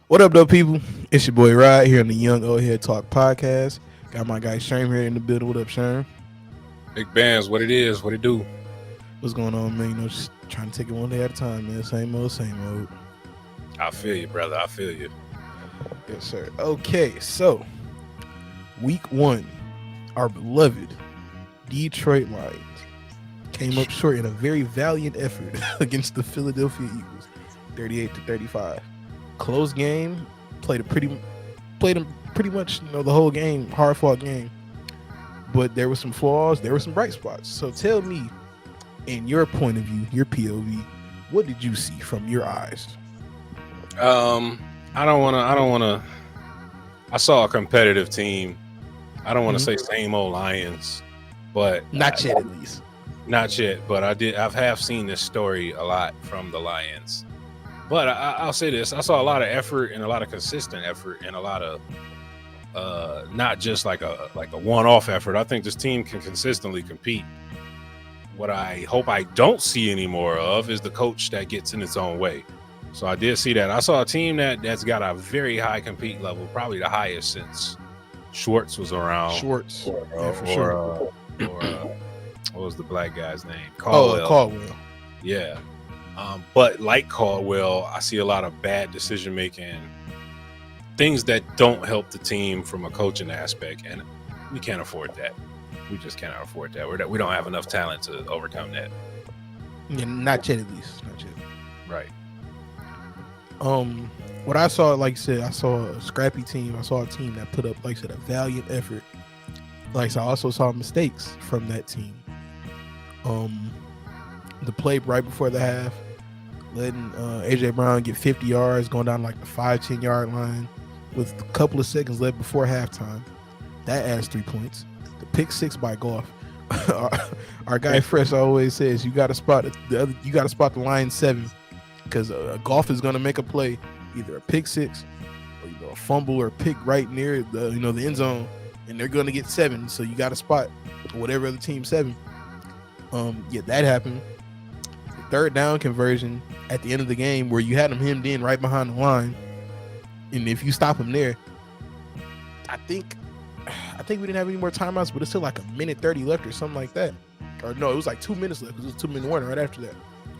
What up, though, people? It's your boy Rod here on the Young Old Head Talk podcast. Got my guy Sherm here in the building. What up, Sherm? Big Bands, what it is, what it do. What's going on, man? Just trying to take it one day at a time, man. Same old, same old. I feel you, brother. I feel you. Yes, sir. Okay, so week one, our beloved Detroit Lions came up short in a very valiant effort against the Philadelphia Eagles, 38-35. Close game, played them pretty much the whole game, hard fought game. But there were some flaws, there were some bright spots. So tell me, in your point of view, your POV, what did you see from your eyes? I don't wanna I saw a competitive team. I don't want to say same old Lions, but not yet, at least. Not yet, but I've half seen this story a lot from the Lions. But I'll say this: I saw a lot of effort and a lot of consistent effort and a lot of not just like a one-off effort. I think this team can consistently compete. What I hope I don't see any more of is the coach that gets in its own way. So I did see that. I saw a team that's got a very high compete level, probably the highest since Schwartz was around. Schwartz, for sure. Or what was the black guy's name? Caldwell. Caldwell. Yeah. But like Caldwell, I see a lot of bad decision making, things that don't help the team from a coaching aspect, and we can't afford that. We just cannot afford that. We don't have enough talent to overcome that. Yeah, not yet, at least. Not yet. Right. What I saw, like I said, I saw a scrappy team. I saw a team that put up, like I said, a valiant effort. Like I said, I also saw mistakes from that team. The play right before the half, letting AJ Brown get 50 yards, going down like the 5-10 yard line with a couple of seconds left before halftime. That adds 3 points. The pick six by Goff. Our guy Fresh always says you got to spot the line 7 because Goff is going to make a play, either a pick six or a fumble or a pick right near the end zone, and they're going to get 7. So you got to spot whatever other team 7. Yeah, that happened. Third down conversion at the end of the game where you had him hemmed in right behind the line, and if you stop him there, I think we didn't have any more timeouts, but it's still like a minute 30 left or something like that. Or no, it was like 2 minutes left because it was 2-minute warning right after that.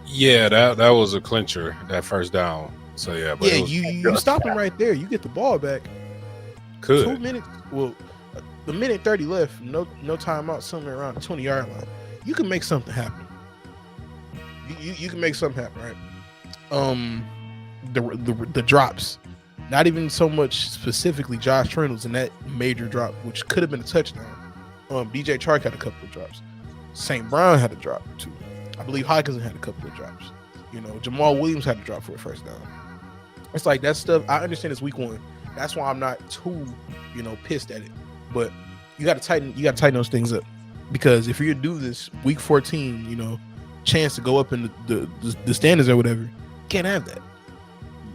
Yeah, that was a clincher, that first down. So yeah, but you stop him right there, you get the ball back. 2 minutes. Well, the minute 30 left, no timeout, somewhere around the 20-yard line. You can make something happen. You can make something happen, right? The drops, not even so much specifically Josh Reynolds in that major drop, which could have been a touchdown. DJ Chark had a couple of drops. St. Brown had a drop or two. I believe Hockenson had a couple of drops. Jamal Williams had a drop for a first down. It's like that stuff. I understand it's week one. That's why I'm not too, pissed at it. But you got to tighten those things up, because if you're gonna do this week 14, chance to go up in the standards or whatever, you can't have that.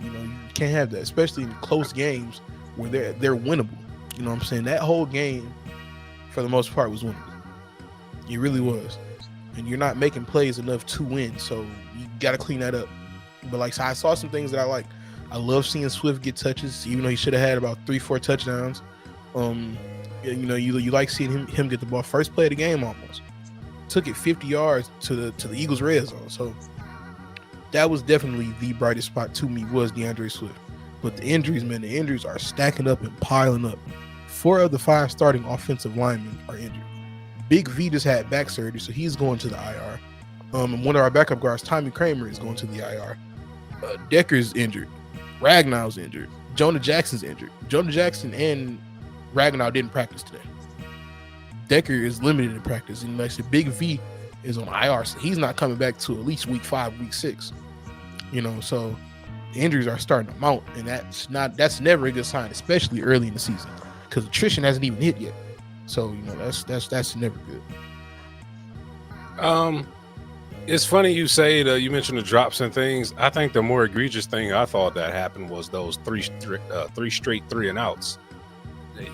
You can't have that, especially in close games where they're winnable. You know what I'm saying? That whole game, for the most part, was winnable. It really was. And you're not making plays enough to win, so you got to clean that up. But like I saw some things that I like. I love seeing Swift get touches, even though he should have had about 3-4 touchdowns. You like seeing him get the ball first play of the game almost. Took it 50 yards to the Eagles' red zone. So that was definitely the brightest spot to me, was DeAndre Swift. But the injuries, man, the injuries are stacking up and piling up. 4 of the 5 starting offensive linemen are injured. Big V just had back surgery, so he's going to the IR. And one of our backup guards, Tommy Kramer, is going to the IR. Decker's injured. Ragnow's injured. Jonah Jackson's injured. Jonah Jackson and Ragnow didn't practice today. Decker is limited in practice, and like I said, Big V is on IR, so he's not coming back to at least week 5, week 6. So the injuries are starting to mount, and that's never a good sign, especially early in the season, because attrition hasn't even hit yet. So that's never good. It's funny you say that. You mentioned the drops and things. I think the more egregious thing I thought that happened was those three straight 3-and-outs.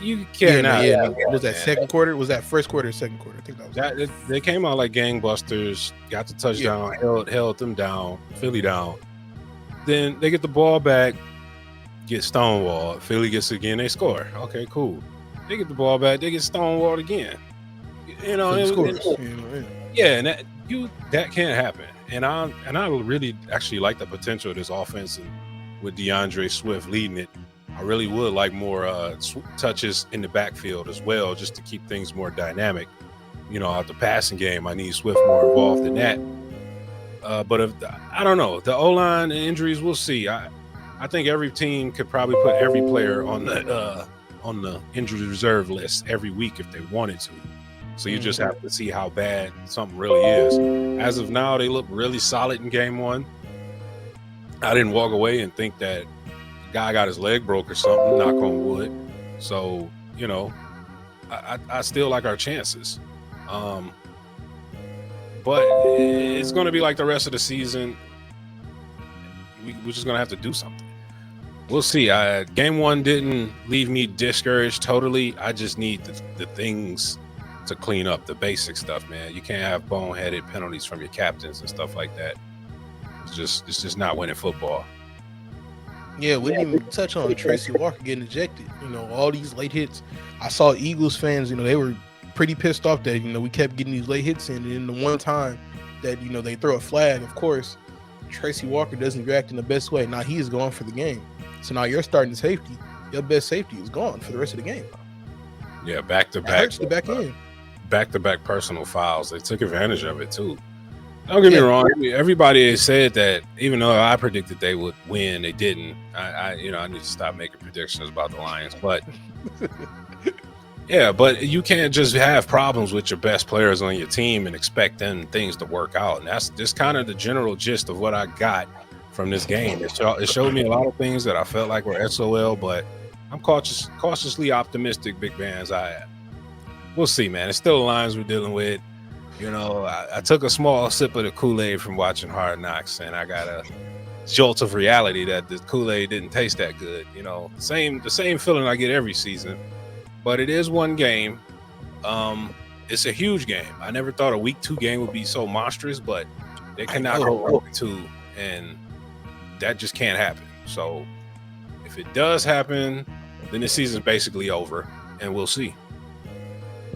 You cannot. Yeah. Was that second quarter? Was that first quarter or second quarter? I think that was that. They came out like gangbusters. Got the touchdown. Held them down. Philly down. Then they get the ball back. get stonewalled. Philly gets it again, they score. Okay, cool. They get the ball back, they get stonewalled again. You know, yeah, and that can't happen. And I really actually like the potential of this offense, and with DeAndre Swift leading it, I really would like more touches in the backfield as well, just to keep things more dynamic. You know, out the passing game, I need Swift more involved in that. But I don't know, the O-line and injuries, we'll see. I think every team could probably put every player on the injury reserve list every week if they wanted to. So you just have to see how bad something really is. As of now, they look really solid in game one. I didn't walk away and think that the guy got his leg broke or something, knock on wood. So, you know, I still like our chances. But it's going to be like the rest of the season. We're just going to have to do something. We'll see. Game one didn't leave me discouraged totally. I just need the things to clean up, the basic stuff, man. You can't have boneheaded penalties from your captains and stuff like that. It's just not winning football. Yeah, we didn't even touch on Tracy Walker getting ejected. You know, all these late hits. I saw Eagles fans, you know, they were pretty pissed off that, you know, we kept getting these late hits in. And the one time that, you know, they throw a flag, of course, Tracy Walker doesn't react in the best way. Now he is gone for the game. So now your starting safety, your best safety is gone for the rest of the game. Yeah, back-to-back. Hurts the back end. Back-to-back personal fouls. They took advantage of it too. Don't get me wrong. Everybody said that even though I predicted they would win, they didn't. I need to stop making predictions about the Lions. But yeah, but you can't just have problems with your best players on your team and expect things to work out. And that's just kind of the general gist of what I got from this game. It showed me a lot of things that I felt like were SOL, but I'm cautiously optimistic, big fans I am. We'll see, man. It's still the Lions we're dealing with. You know, I took a small sip of the Kool-Aid from watching Hard Knocks, and I got a jolt of reality that the Kool-Aid didn't taste that good. You know, the same feeling I get every season. But it is one game. It's a huge game. I never thought a week 2 game would be so monstrous, but they cannot go week 2, and that just can't happen. So if it does happen, then the season's basically over, and we'll see.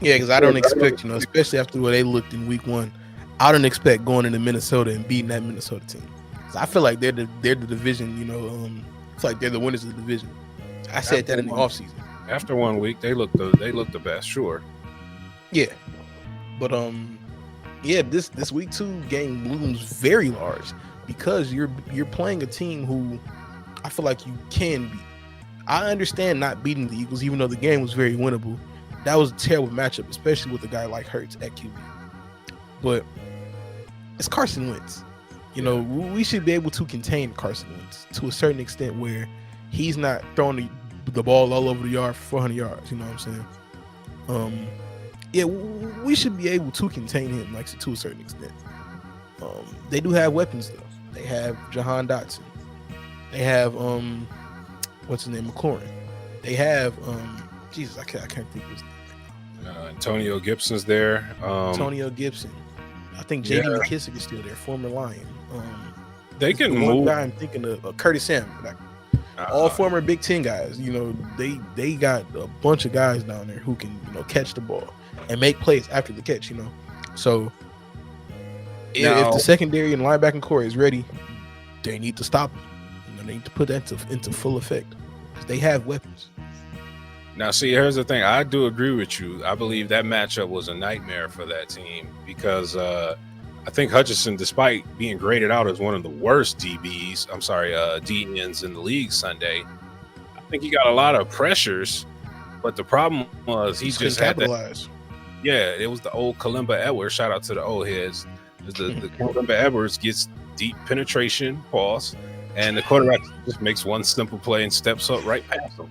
Yeah, because I don't expect, you know, especially after the way they looked in week 1, I don't expect going into Minnesota and beating that Minnesota team. Because I feel like they're the division, you know, it's like they're the winners of the division. I said that in the offseason. After 1 week, they look the best, sure. Yeah. But this week 2 game looms very large because you're playing a team who I feel like you can beat. I understand not beating the Eagles, even though the game was very winnable. That was a terrible matchup, especially with a guy like Hurts at QB. But it's Carson Wentz. You know, we should be able to contain Carson Wentz to a certain extent where he's not throwing the ball all over the yard for 400 yards. You know what I'm saying? Yeah, we should be able to contain him, like, to a certain extent. They do have weapons, though. They have Jahan Dotson. They have, what's his name, McLaurin. They have, Jesus, I can't think of his name. Antonio Gibson's there. Antonio Gibson. I think J.D. McKissick is still there, former Lion. They can move. Guy I'm thinking of Curtis Samuel. Like, all former Big Ten guys. You know, they got a bunch of guys down there who can, you know, catch the ball and make plays after the catch. You know, so if the secondary and linebacking core is ready, they need to stop them. You know, they need to put that into full effect because they have weapons. Now, see, here's the thing. I do agree with you. I believe that matchup was a nightmare for that team because I think Hutchinson, despite being graded out as one of the worst DNs in the league Sunday, I think he got a lot of pressures. But the problem was he just had capitalize. It was the old Kalimba Edwards. Shout out to the old heads. The Kalimba Edwards gets deep penetration, pause, and the quarterback just makes one simple play and steps up right past him.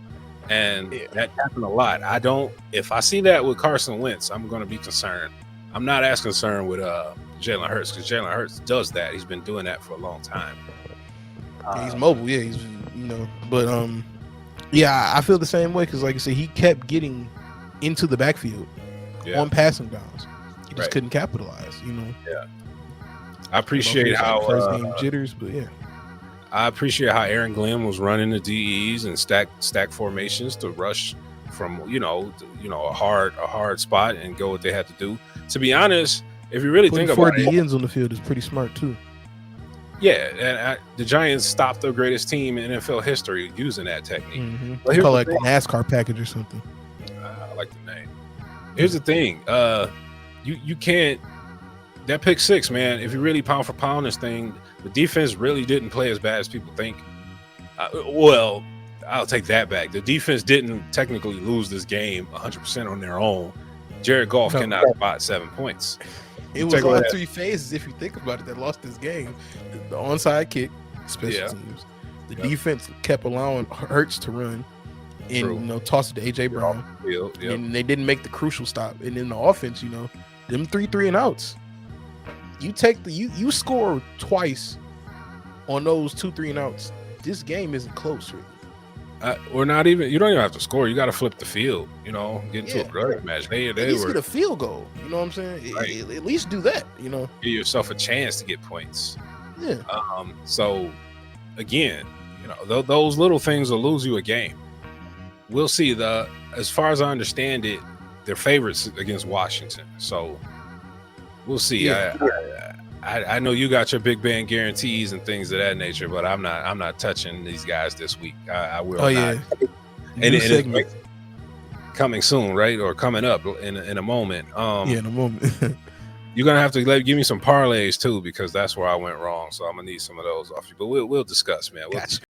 And that happened a lot. If I see that with Carson Wentz, I'm going to be concerned. I'm not as concerned with Jalen Hurts because Jalen Hurts does that. He's been doing that for a long time. He's mobile, he's, you know, but I feel the same way because, like I said, he kept getting into the backfield on passing downs. He just couldn't capitalize, you know. Yeah, I appreciate how first game jitters, but I appreciate how Aaron Glenn was running the DEs and stack formations to rush from a hard spot and go what they had to do. To be honest, if you really Putting think four about it, DNs on the field is pretty smart too. yeah, and the Giants stopped the greatest team in NFL history using that technique. Mm-hmm. But Call it like a NASCAR package or something. I like the name. Here's the thing, you can't. That pick six, man. If you really pound for pound this thing, the defense really didn't play as bad as people think. Well, I'll take that back. The defense didn't technically lose this game 100% on their own. Jared Goff cannot spot 7 points. It was all three phases, if you think about it, that lost this game. The onside kick, special teams. The defense kept allowing Hurts to run and toss it to AJ Brown. And they didn't make the crucial stop. And then the offense, them 3 and outs. You take you score twice on those 2 3 and outs. This game isn't close, really. Or not even. You don't even have to score. You got to flip the field. Get into a grudge match. They at least get a field goal. You know what I'm saying? Right. At least do that. Give yourself a chance to get points. Yeah. So again, those little things will lose you a game. We'll see. As far as I understand it, they're favorites against Washington. So we'll see. Yeah. I know you got your big band guarantees and things of that nature, but I'm not touching these guys this week. I will not. Yeah. And it's coming soon, right? Or coming up in a moment. In a moment. You're gonna have to give me some parlays too, because that's where I went wrong. So I'm gonna need some of those off you. But we'll discuss, man. Gotcha.